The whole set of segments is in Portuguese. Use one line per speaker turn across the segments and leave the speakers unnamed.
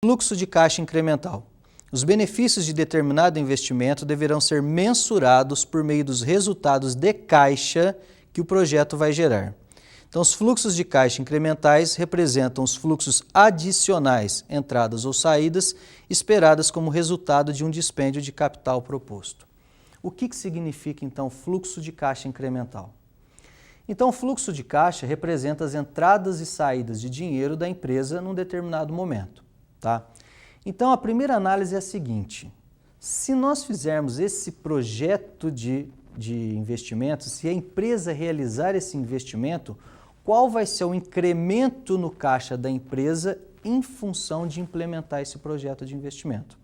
Fluxo de caixa incremental. Os benefícios de determinado investimento deverão ser mensurados por meio dos resultados de caixa que o projeto vai gerar. Então, os fluxos de caixa incrementais representam os fluxos adicionais, entradas ou saídas, esperadas como resultado de um dispêndio de capital proposto. O que significa, então, fluxo de caixa incremental? Então, o fluxo de caixa representa as entradas e saídas de dinheiro da empresa num determinado momento. Tá? Então, a primeira análise é a seguinte: se nós fizermos esse projeto de investimento, se a empresa realizar esse investimento, qual vai ser o incremento no caixa da empresa em função de implementar esse projeto de investimento?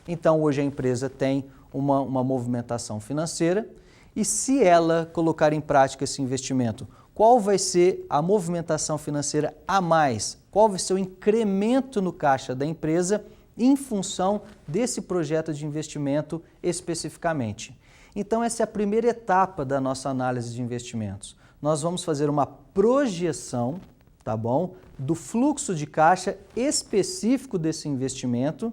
Então, hoje a empresa tem uma movimentação financeira e se ela colocar em prática esse investimento, qual vai ser a movimentação financeira a mais? Qual vai ser o incremento no caixa da empresa em função desse projeto de investimento especificamente? Então, essa é a primeira etapa da nossa análise de investimentos. Nós vamos fazer uma projeção, tá bom, do fluxo de caixa específico desse investimento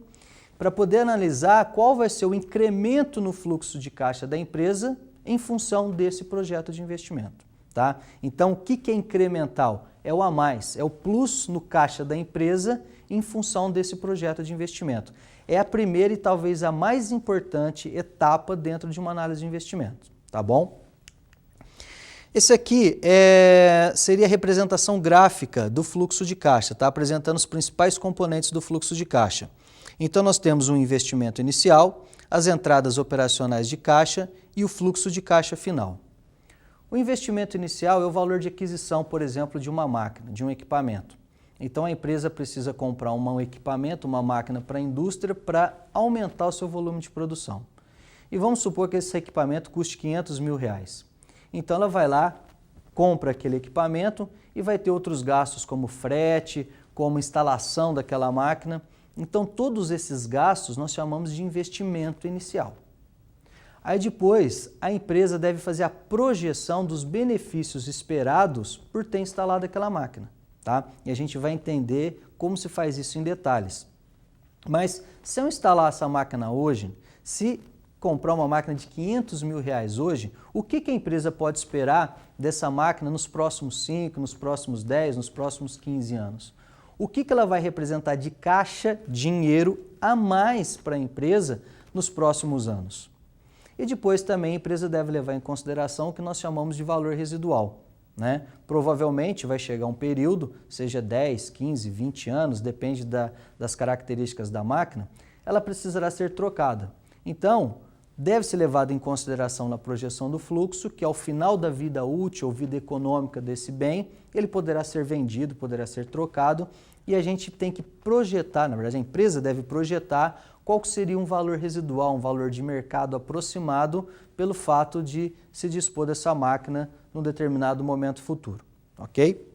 para poder analisar qual vai ser o incremento no fluxo de caixa da empresa em função desse projeto de investimento. Tá? Então, o que é incremental? É o a mais, é o plus no caixa da empresa em função desse projeto de investimento. É a primeira e talvez a mais importante etapa dentro de uma análise de investimento. Tá bom? Esse aqui seria a representação gráfica do fluxo de caixa, tá? Apresentando os principais componentes do fluxo de caixa. Então, nós temos um investimento inicial, as entradas operacionais de caixa e o fluxo de caixa final. O investimento inicial é o valor de aquisição, por exemplo, de uma máquina, de um equipamento. Então, a empresa precisa comprar um equipamento, uma máquina para a indústria para aumentar o seu volume de produção. E vamos supor que esse equipamento custe R$500 mil. Então, ela vai lá, compra aquele equipamento e vai ter outros gastos como frete, como instalação daquela máquina. Então, todos esses gastos nós chamamos de investimento inicial. Aí depois, a empresa deve fazer a projeção dos benefícios esperados por ter instalado aquela máquina. Tá? E a gente vai entender como se faz isso em detalhes. Mas se eu instalar essa máquina hoje, se comprar uma máquina de R$500 mil hoje, o que a empresa pode esperar dessa máquina nos próximos 5, nos próximos 10, nos próximos 15 anos? O que ela vai representar de caixa, dinheiro a mais para a empresa nos próximos anos? E depois também a empresa deve levar em consideração o que nós chamamos de valor residual. Né? Provavelmente vai chegar um período, seja 10, 15, 20 anos, depende das características da máquina, ela precisará ser trocada. Então, deve ser levado em consideração na projeção do fluxo que ao final da vida útil ou vida econômica desse bem, ele poderá ser vendido, poderá ser trocado e a gente tem que projetar, na verdade a empresa deve projetar qual seria um valor residual, um valor de mercado aproximado pelo fato de se dispor dessa máquina num determinado momento futuro, ok?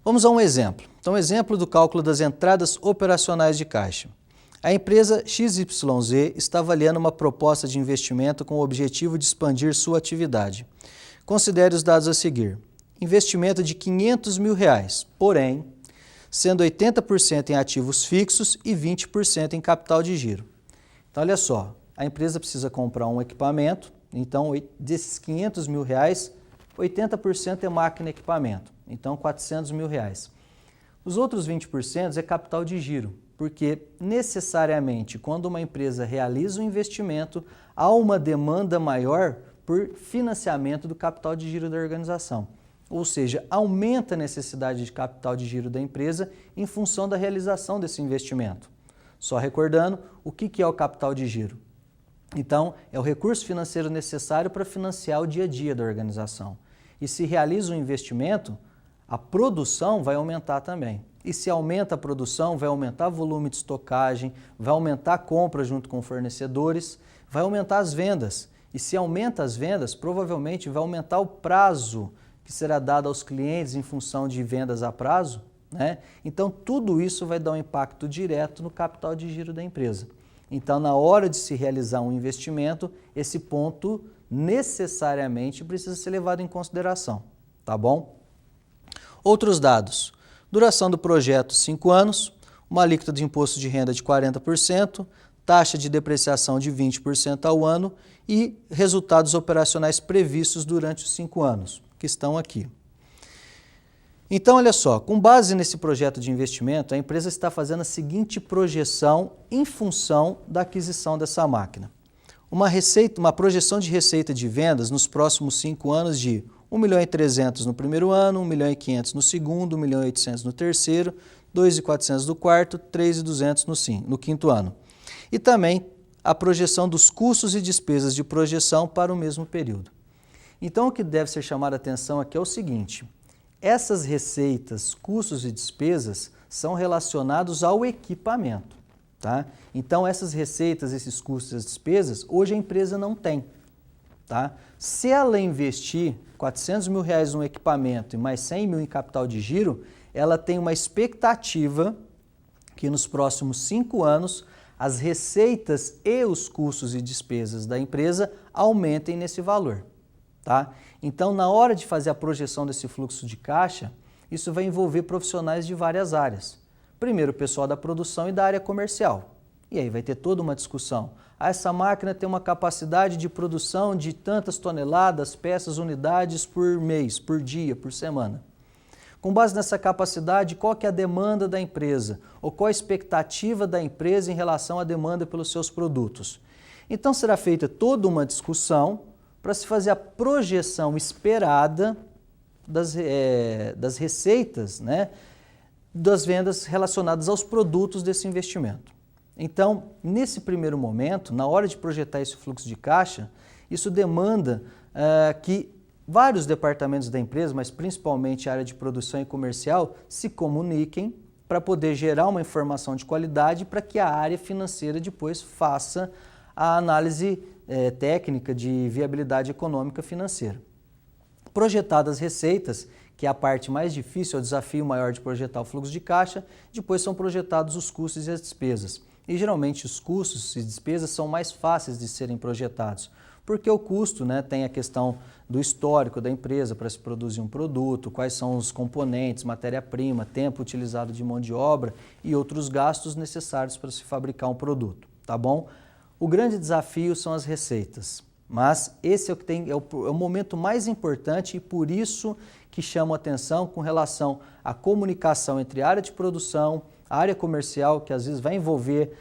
Vamos a um exemplo. Então, exemplo do cálculo das entradas operacionais de caixa. A empresa XYZ está avaliando uma proposta de investimento com o objetivo de expandir sua atividade. Considere os dados a seguir. Investimento de R$500 mil, porém, sendo 80% em ativos fixos e 20% em capital de giro. Então, olha só, a empresa precisa comprar um equipamento, então, desses R$500 mil, 80% é máquina e equipamento, então R$400 mil. Os outros 20% é capital de giro, porque necessariamente quando uma empresa realiza um investimento, há uma demanda maior por financiamento do capital de giro da organização. Ou seja, aumenta a necessidade de capital de giro da empresa em função da realização desse investimento. Só recordando, o que é o capital de giro? Então, é o recurso financeiro necessário para financiar o dia a dia da organização. E se realiza um investimento, a produção vai aumentar também. E se aumenta a produção, vai aumentar o volume de estocagem, vai aumentar a compra junto com fornecedores, vai aumentar as vendas. E se aumenta as vendas, provavelmente vai aumentar o prazo que será dado aos clientes em função de vendas a prazo, né? Então, tudo isso vai dar um impacto direto no capital de giro da empresa. Então, na hora de se realizar um investimento, esse ponto necessariamente precisa ser levado em consideração, tá bom? Outros dados. Duração do projeto, 5 anos. uma alíquota de imposto de renda de 40%, taxa de depreciação de 20% ao ano e resultados operacionais previstos durante os 5 anos, que estão aqui. Então, olha só, com base nesse projeto de investimento, a empresa está fazendo a seguinte projeção em função da aquisição dessa máquina. Uma projeção de receita de vendas nos próximos 5 anos de 1.300.000 no primeiro ano, 1.500.000 no segundo, 1.800.000 no terceiro, 2.400.000 no quarto, 3.200.000 no quinto ano. E também a projeção dos custos e despesas de projeção para o mesmo período. Então, o que deve ser chamado a atenção aqui é o seguinte: essas receitas, custos e despesas são relacionados ao equipamento. Tá? Então, essas receitas, esses custos e as despesas, hoje a empresa não tem. Tá? Se ela investir R$400.000 no equipamento e mais 100.000 em capital de giro, ela tem uma expectativa que nos próximos 5 anos as receitas e os custos e despesas da empresa aumentem nesse valor. Tá? Então, na hora de fazer a projeção desse fluxo de caixa, isso vai envolver profissionais de várias áreas. Primeiro, o pessoal da produção e da área comercial. E aí vai ter toda uma discussão. Essa máquina tem uma capacidade de produção de tantas toneladas, peças, unidades por mês, por dia, por semana. Com base nessa capacidade, qual que é a demanda da empresa? Ou qual a expectativa da empresa em relação à demanda pelos seus produtos? Então será feita toda uma discussão para se fazer a projeção esperada das receitas, né, das vendas relacionadas aos produtos desse investimento. Então, nesse primeiro momento, na hora de projetar esse fluxo de caixa, isso demanda que vários departamentos da empresa, mas principalmente a área de produção e comercial, se comuniquem para poder gerar uma informação de qualidade para que a área financeira depois faça a análise técnica de viabilidade econômica financeira. Projetadas as receitas, que é a parte mais difícil, é o desafio maior de projetar o fluxo de caixa, depois são projetados os custos e as despesas. E geralmente os custos e despesas são mais fáceis de serem projetados, porque o custo, né, tem a questão do histórico da empresa para se produzir um produto, quais são os componentes, matéria-prima, tempo utilizado de mão de obra e outros gastos necessários para se fabricar um produto, tá bom? O grande desafio são as receitas, mas esse é o momento mais importante e por isso que chamo a atenção com relação à comunicação entre a área de produção, a área comercial, que às vezes vai envolver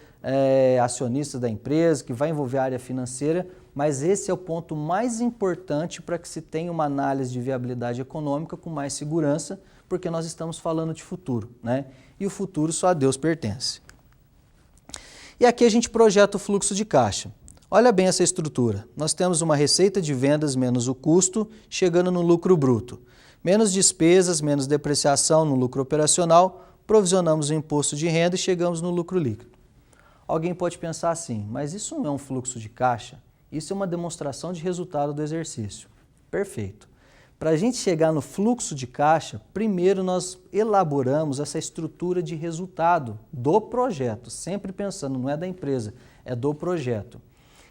acionistas da empresa, que vai envolver a área financeira, mas esse é o ponto mais importante para que se tenha uma análise de viabilidade econômica com mais segurança, porque nós estamos falando de futuro, né? E o futuro só a Deus pertence. E aqui a gente projeta o fluxo de caixa. Olha bem essa estrutura. Nós temos uma receita de vendas menos o custo, chegando no lucro bruto. Menos despesas, menos depreciação no lucro operacional, provisionamos o imposto de renda e chegamos no lucro líquido. Alguém pode pensar assim, mas isso não é um fluxo de caixa? Isso é uma demonstração de resultado do exercício. Perfeito. Para a gente chegar no fluxo de caixa, primeiro nós elaboramos essa estrutura de resultado do projeto, sempre pensando, não é da empresa, é do projeto.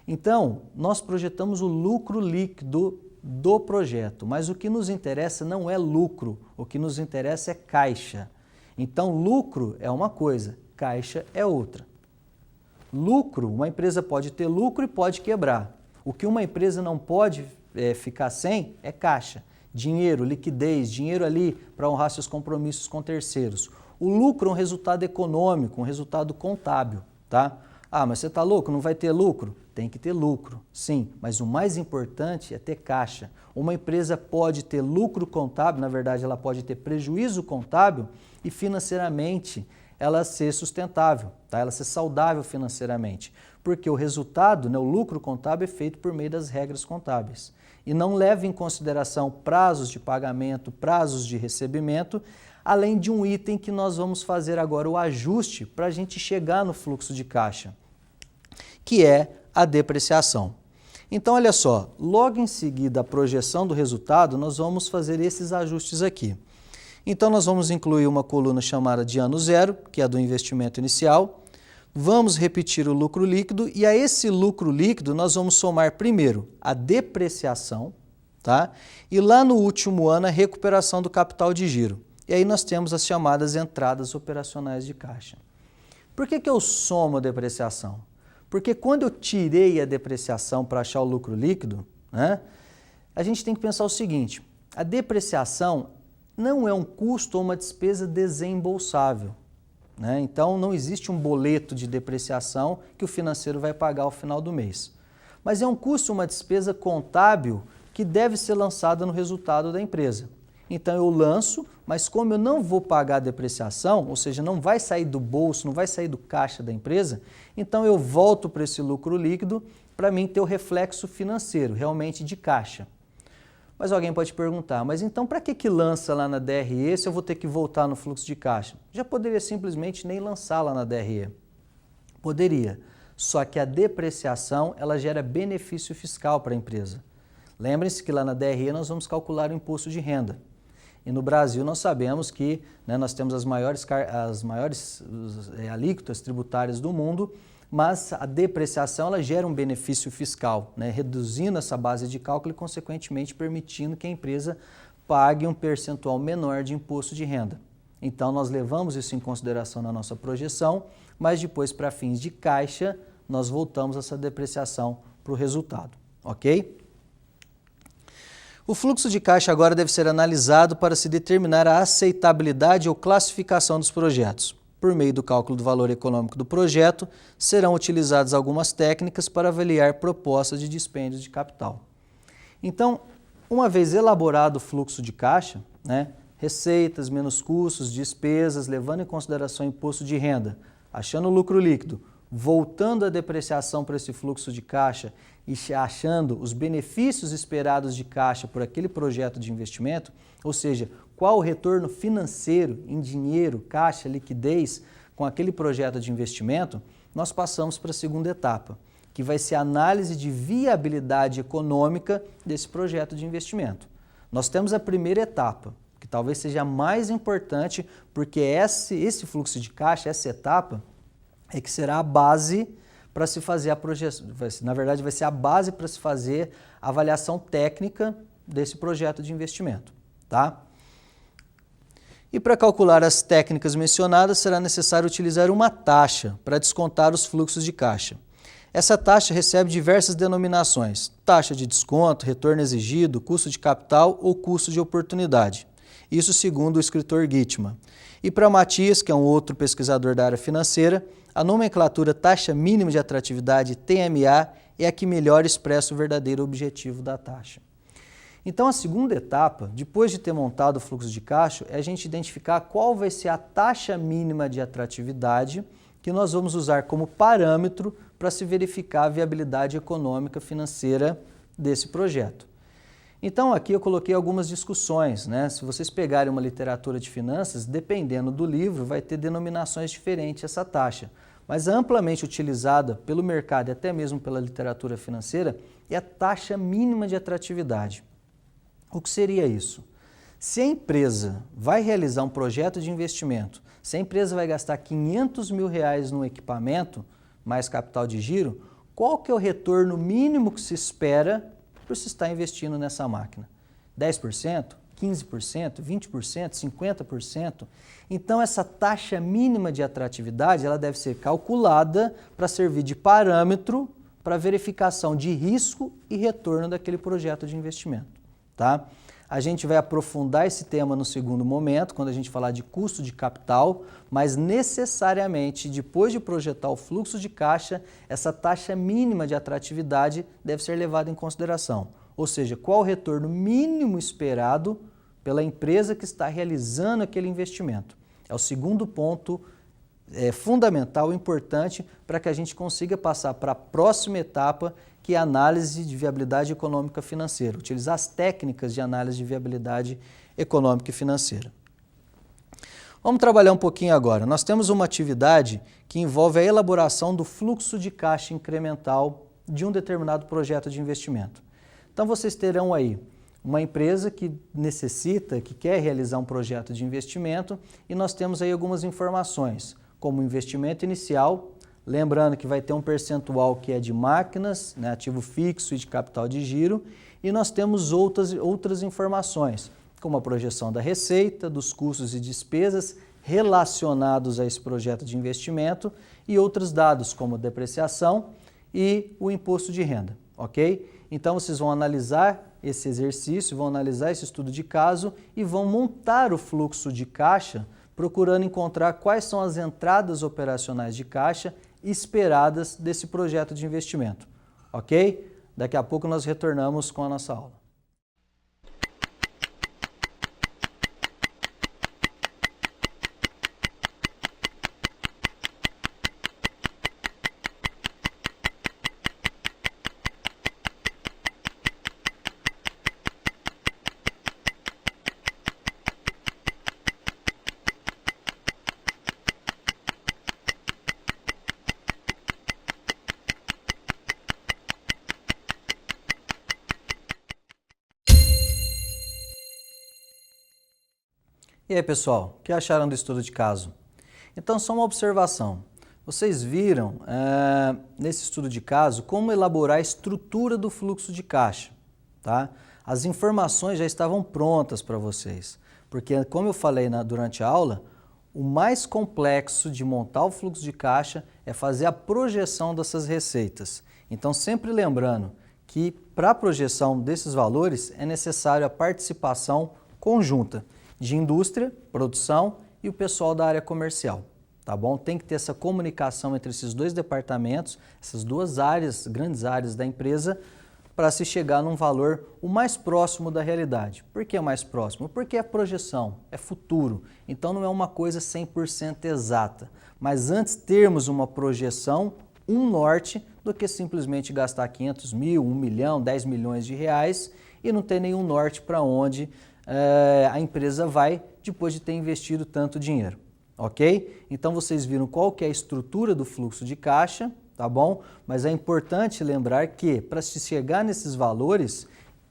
Então, nós projetamos o lucro líquido do projeto, mas o que nos interessa não é lucro, o que nos interessa é caixa. Então, lucro é uma coisa, caixa é outra. Lucro, uma empresa pode ter lucro e pode quebrar. O que uma empresa não pode ficar sem é caixa. Dinheiro, liquidez, dinheiro ali para honrar seus compromissos com terceiros. O lucro é um resultado econômico, um resultado contábil, tá? Ah, mas você está louco? Não vai ter lucro? Tem que ter lucro, sim, mas o mais importante é ter caixa. Uma empresa pode ter lucro contábil, na verdade ela pode ter prejuízo contábil e financeiramente ela ser sustentável, tá? Ela ser saudável financeiramente, porque o resultado, né, o lucro contábil é feito por meio das regras contábeis e não leva em consideração prazos de pagamento, prazos de recebimento, além de um item que nós vamos fazer agora o ajuste para a gente chegar no fluxo de caixa, que é a depreciação. Então, olha só, logo em seguida a projeção do resultado, nós vamos fazer esses ajustes aqui. Então, nós vamos incluir uma coluna chamada de ano zero, que é a do investimento inicial. Vamos repetir o lucro líquido e a esse lucro líquido nós vamos somar primeiro a depreciação, tá? E lá no último ano a recuperação do capital de giro. E aí nós temos as chamadas entradas operacionais de caixa. Por que eu somo a depreciação? Porque quando eu tirei a depreciação para achar o lucro líquido, né, a gente tem que pensar o seguinte, a depreciação não é um custo ou uma despesa desembolsável, né? Então não existe um boleto de depreciação que o financeiro vai pagar ao final do mês. Mas é um custo ou uma despesa contábil que deve ser lançada no resultado da empresa. Então eu lanço, mas como eu não vou pagar a depreciação, ou seja, não vai sair do bolso, não vai sair do caixa da empresa, então eu volto para esse lucro líquido para mim ter o reflexo financeiro, realmente de caixa. Mas alguém pode perguntar, mas então para que lança lá na DRE se eu vou ter que voltar no fluxo de caixa? Já poderia simplesmente nem lançar lá na DRE. Poderia, só que a depreciação ela gera benefício fiscal para a empresa. Lembrem-se que lá na DRE nós vamos calcular o imposto de renda. E no Brasil nós sabemos que nós temos as maiores alíquotas tributárias do mundo, mas a depreciação ela gera um benefício fiscal, reduzindo essa base de cálculo e, consequentemente, permitindo que a empresa pague um percentual menor de imposto de renda. Então, nós levamos isso em consideração na nossa projeção, mas depois, para fins de caixa, nós voltamos essa depreciação para o resultado, ok? O fluxo de caixa agora deve ser analisado para se determinar a aceitabilidade ou classificação dos projetos. Por meio do cálculo do valor econômico do projeto, serão utilizadas algumas técnicas para avaliar propostas de dispêndio de capital. Então, uma vez elaborado o fluxo de caixa, receitas menos custos, despesas, levando em consideração o imposto de renda, achando o lucro líquido, voltando a depreciação para esse fluxo de caixa e achando os benefícios esperados de caixa por aquele projeto de investimento, ou seja, qual o retorno financeiro em dinheiro, caixa, liquidez com aquele projeto de investimento, nós passamos para a segunda etapa, que vai ser a análise de viabilidade econômica desse projeto de investimento. Nós temos a primeira etapa, que talvez seja a mais importante, porque esse fluxo de caixa, essa etapa, é que será a base para se fazer a projeção, na verdade vai ser a base para se fazer a avaliação técnica desse projeto de investimento, tá? E para calcular as técnicas mencionadas, será necessário utilizar uma taxa para descontar os fluxos de caixa. Essa taxa recebe diversas denominações, taxa de desconto, retorno exigido, custo de capital ou custo de oportunidade. Isso segundo o escritor Gitman. E para Matias, que é um outro pesquisador da área financeira, a nomenclatura taxa mínima de atratividade, TMA, é a que melhor expressa o verdadeiro objetivo da taxa. Então, a segunda etapa, depois de ter montado o fluxo de caixa, é a gente identificar qual vai ser a taxa mínima de atratividade que nós vamos usar como parâmetro para se verificar a viabilidade econômica financeira desse projeto. Então, aqui eu coloquei algumas discussões, Se vocês pegarem uma literatura de finanças, dependendo do livro, vai ter denominações diferentes essa taxa. Mas amplamente utilizada pelo mercado e até mesmo pela literatura financeira é a taxa mínima de atratividade. O que seria isso? Se a empresa vai realizar um projeto de investimento, se a empresa vai gastar R$500 mil no equipamento, mais capital de giro, qual que é o retorno mínimo que se espera por se estar investindo nessa máquina? 10%, 15%, 20%, 50%? Então, essa taxa mínima de atratividade ela deve ser calculada para servir de parâmetro para verificação de risco e retorno daquele projeto de investimento. Tá? A gente vai aprofundar esse tema no segundo momento, quando a gente falar de custo de capital, mas necessariamente, depois de projetar o fluxo de caixa, essa taxa mínima de atratividade deve ser levada em consideração. Ou seja, qual o retorno mínimo esperado pela empresa que está realizando aquele investimento. É o segundo ponto fundamental, importante, para que a gente consiga passar para a próxima etapa, que é a análise de viabilidade econômica financeira, utilizar as técnicas de análise de viabilidade econômica e financeira. Vamos trabalhar um pouquinho agora. Nós temos uma atividade que envolve a elaboração do fluxo de caixa incremental de um determinado projeto de investimento. Então, vocês terão aí uma empresa que necessita, que quer realizar um projeto de investimento e nós temos aí algumas informações, como investimento inicial, lembrando que vai ter um percentual que é de máquinas, ativo fixo e de capital de giro, e nós temos outras informações, como a projeção da receita, dos custos e despesas, relacionados a esse projeto de investimento e outros dados como depreciação e o imposto de renda, ok? Então vocês vão analisar esse exercício, vão analisar esse estudo de caso e vão montar o fluxo de caixa procurando encontrar quais são as entradas operacionais de caixa esperadas desse projeto de investimento, ok? Daqui a pouco nós retornamos com a nossa aula. E aí, pessoal, o que acharam do estudo de caso? Então, só uma observação. Vocês viram, nesse estudo de caso, como elaborar a estrutura do fluxo de caixa, tá? As informações já estavam prontas para vocês, porque, como eu falei durante a aula, o mais complexo de montar o fluxo de caixa é fazer a projeção dessas receitas. Então, sempre lembrando que, para a projeção desses valores, é necessário a participação conjunta de indústria, produção e o pessoal da área comercial, tá bom? Tem que ter essa comunicação entre esses dois departamentos, essas duas áreas, grandes áreas da empresa, para se chegar num valor o mais próximo da realidade. Por que mais próximo? Porque é projeção, é futuro, então não é uma coisa 100% exata. Mas antes termos uma projeção, um norte, do que simplesmente gastar 500 mil, 1 milhão, 10 milhões de reais e não ter nenhum norte para onde a empresa vai depois de ter investido tanto dinheiro, ok? Então vocês viram qual que é a estrutura do fluxo de caixa, tá bom? Mas é importante lembrar que para se chegar nesses valores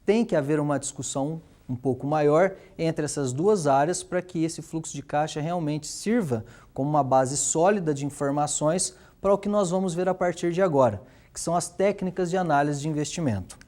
tem que haver uma discussão um pouco maior entre essas duas áreas para que esse fluxo de caixa realmente sirva como uma base sólida de informações para o que nós vamos ver a partir de agora, que são as técnicas de análise de investimento.